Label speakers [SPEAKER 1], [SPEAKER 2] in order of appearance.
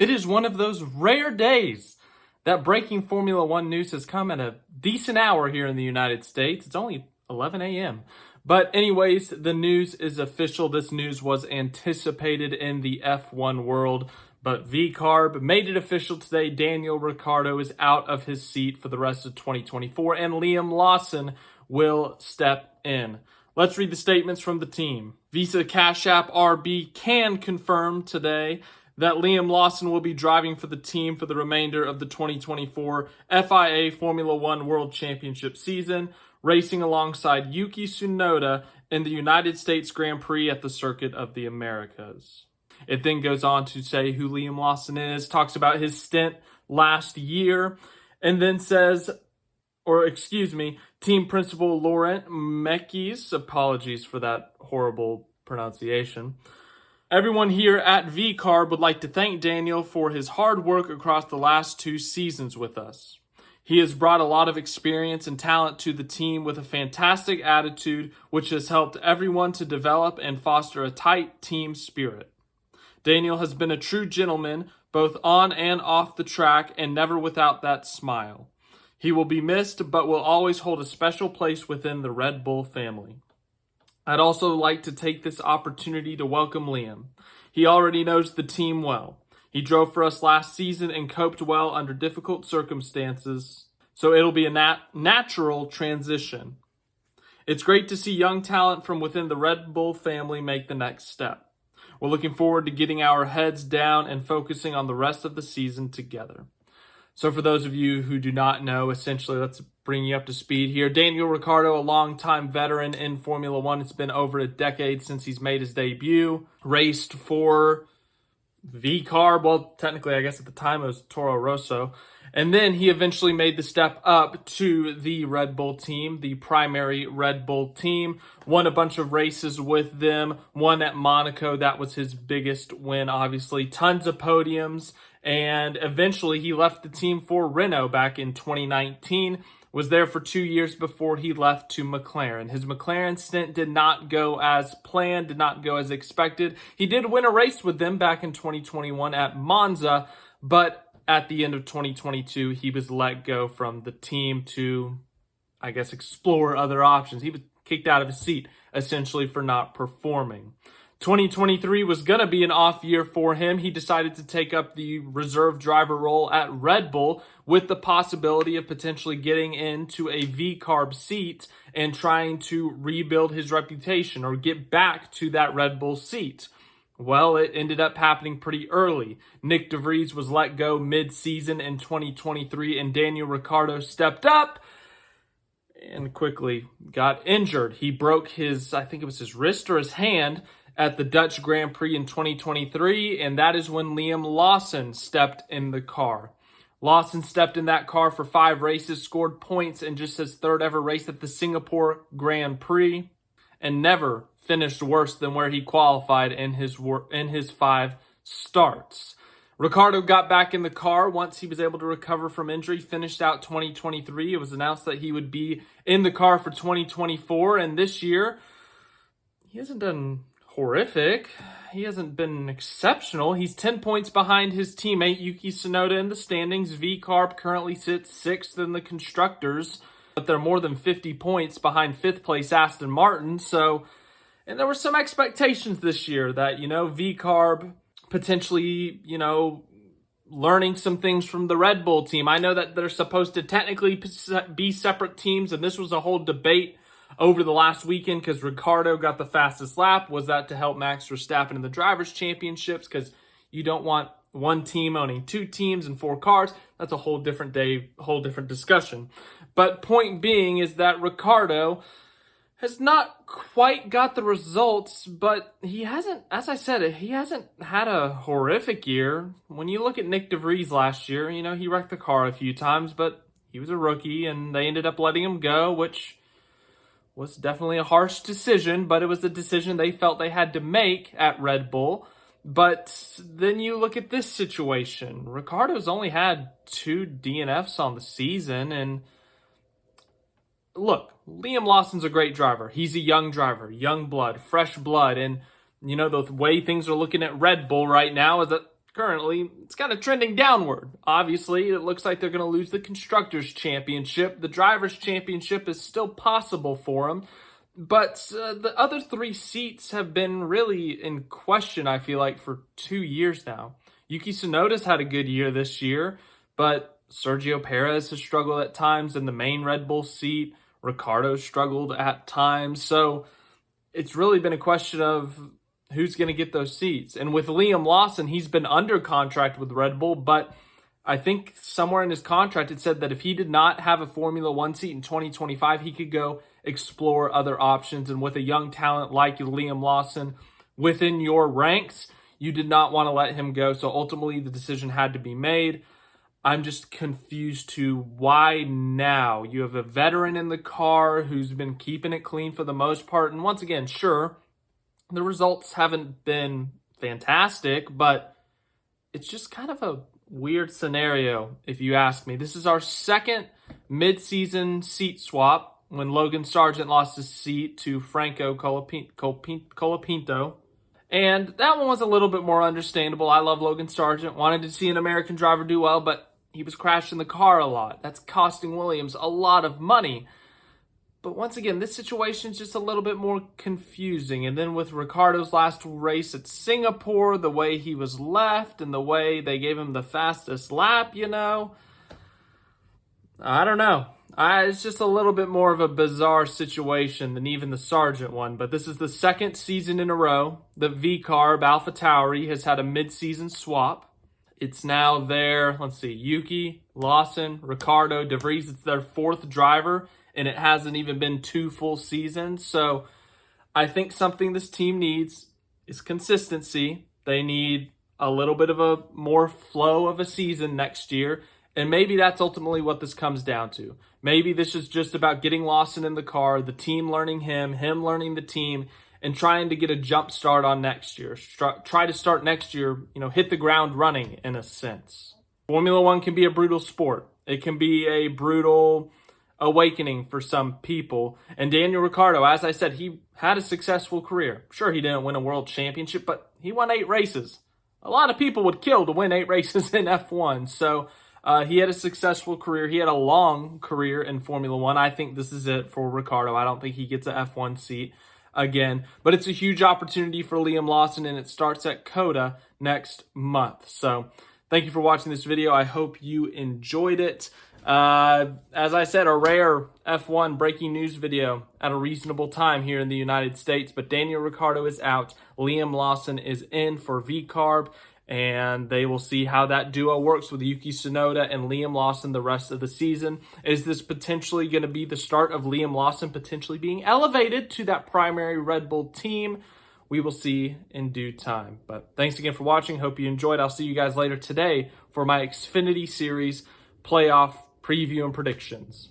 [SPEAKER 1] It is one of those rare days that breaking Formula One news has come at a decent hour here in the United States. It's only 11 a.m. But anyways, the news is official. This news was anticipated in the F1 world, but VCARB made it official today. Daniel Ricciardo is out of his seat for the rest of 2024, and Liam Lawson will step in. Let's read the statements from the team. Visa Cash App RB can confirm today that Liam Lawson will be driving for the team for the remainder of the 2024 FIA Formula One World Championship season, racing alongside Yuki Tsunoda in the United States Grand Prix at the Circuit of the Americas. It then goes on to say who Liam Lawson is, talks about his stint last year, and then says, team principal Laurent Mekies, apologies for that horrible pronunciation. Everyone here at VCARB would like to thank Daniel for his hard work across the last 2 seasons with us. He has brought a lot of experience and talent to the team with a fantastic attitude, which has helped everyone to develop and foster a tight team spirit. Daniel has been a true gentleman, both on and off the track, and never without that smile. He will be missed, but will always hold a special place within the Red Bull family. I'd also like to take this opportunity to welcome Liam. He already knows the team well. He drove for us last season and coped well under difficult circumstances, so it'll be a natural transition. It's great to see young talent from within the Red Bull family make the next step. We're looking forward to getting our heads down and focusing on the rest of the season together. So for those of you who do not know, essentially, let's bring you up to speed here. Daniel Ricciardo, a longtime veteran in Formula One. It's been over a decade since he's made his debut. Raced for VCARB. Well, technically, I guess at the time it was Toro Rosso. And then he eventually made the step up to the Red Bull team, the primary Red Bull team. Won a bunch of races with them. Won at Monaco. That was his biggest win, obviously. Tons of podiums. And eventually he left the team for Renault back in 2019. Was there for 2 years before he left to McLaren. His McLaren stint did not go as planned, did not go as expected. He did win a race with them back in 2021 at Monza, but at the end of 2022, he was let go from the team to, I guess, explore other options. He was kicked out of his seat, essentially, for not performing. 2023 was going to be an off year for him. He decided to take up the reserve driver role at Red Bull with the possibility of potentially getting into a VCARB seat and trying to rebuild his reputation or get back to that Red Bull seat. Well, it ended up happening pretty early. Nick DeVries was let go mid-season in 2023, and Daniel Ricciardo stepped up and quickly got injured. He broke his, I think it was his wrist or his hand at the Dutch Grand Prix in 2023, and that is when Liam Lawson stepped in the car. Lawson stepped in that car for 5 races, scored points in just his 3rd ever race at the Singapore Grand Prix, and never finished worse than where he qualified in his 5 starts. Ricciardo got back in the car once he was able to recover from injury, finished out 2023. It was announced that he would be in the car for 2024, and this year, he hasn't done horrific. He hasn't been exceptional. He's 10 points behind his teammate Yuki Tsunoda in the standings. VCARB currently sits 6th in the constructors, but they're more than 50 points behind 5th place Aston Martin. And there were some expectations this year that, VCARB potentially, learning some things from the Red Bull team. I know that they're supposed to technically be separate teams, and this was a whole debate over the last weekend because Ricciardo got the fastest lap. Was that to help Max Verstappen in the Drivers' Championships? Because you don't want one team owning 2 teams and 4 cars. That's a whole different day, whole different discussion. But point being is that Ricciardo has not quite got the results, but he hasn't, as I said, he hasn't had a horrific year. When you look at Nick DeVries last year, he wrecked the car a few times, but he was a rookie and they ended up letting him go, which was definitely a harsh decision, but it was a decision they felt they had to make at Red Bull. But then you look at this situation. Ricciardo's only had 2 DNFs on the season, and look, Liam Lawson's a great driver. He's a young driver, young blood, fresh blood, and the way things are looking at Red Bull right now is that currently, it's kind of trending downward. Obviously, it looks like they're going to lose the Constructors' Championship. The Drivers' Championship is still possible for them. But the other 3 seats have been really in question, I feel like, for 2 years now. Yuki Tsunoda's had a good year this year, but Sergio Perez has struggled at times in the main Red Bull seat. Ricciardo struggled at times. So it's really been a question of who's going to get those seats. And with Liam Lawson, he's been under contract with Red Bull, but I think somewhere in his contract it said that if he did not have a Formula One seat in 2025, he could go explore other options. And with a young talent like Liam Lawson within your ranks, you did not want to let him go. So ultimately, the decision had to be made. I'm just confused to why now. You have a veteran in the car who's been keeping it clean for the most part. And once again, sure, the results haven't been fantastic, but it's just kind of a weird scenario, if you ask me. This is our second mid-season seat swap when Logan Sargent lost his seat to Franco Colapinto. And that one was a little bit more understandable. I love Logan Sargent. Wanted to see an American driver do well, but he was crashing the car a lot. That's costing Williams a lot of money. But once again, this situation is just a little bit more confusing. And then with Ricciardo's last race at Singapore, the way he was left and the way they gave him the fastest lap, I don't know. It's just a little bit more of a bizarre situation than even the Sargent one. But this is the second season in a row that VCARB AlphaTauri has had a mid-season swap. It's now their, Yuki, Lawson, Ricciardo, De Vries. It's their 4th driver, and it hasn't even been 2 full seasons. So I think something this team needs is consistency. They need a little bit of a more flow of a season next year. And maybe that's ultimately what this comes down to. Maybe this is just about getting Lawson in the car, the team learning him learning the team, and trying to get a jump start on next year. Try to start next year, hit the ground running in a sense. Formula One can be a brutal sport. It can be a brutal awakening for some people. And Daniel Ricciardo, as I said, he had a successful career. Sure, he didn't win a world championship, but he won 8 races. A lot of people would kill to win 8 races in F1. So he had a successful career. He had a long career in Formula One. I think this is it for Ricciardo. I don't think he gets an F1 seat again. But it's a huge opportunity for Liam Lawson, and it starts at COTA next month. So thank you for watching this video. I hope you enjoyed it. As I said, a rare F1 breaking news video at a reasonable time here in the United States. But Daniel Ricciardo is out. Liam Lawson is in for VCARB. And they will see how that duo works with Yuki Tsunoda and Liam Lawson the rest of the season. Is this potentially going to be the start of Liam Lawson potentially being elevated to that primary Red Bull team? We will see in due time. But thanks again for watching. Hope you enjoyed. I'll see you guys later today for my Xfinity Series playoff preview and predictions.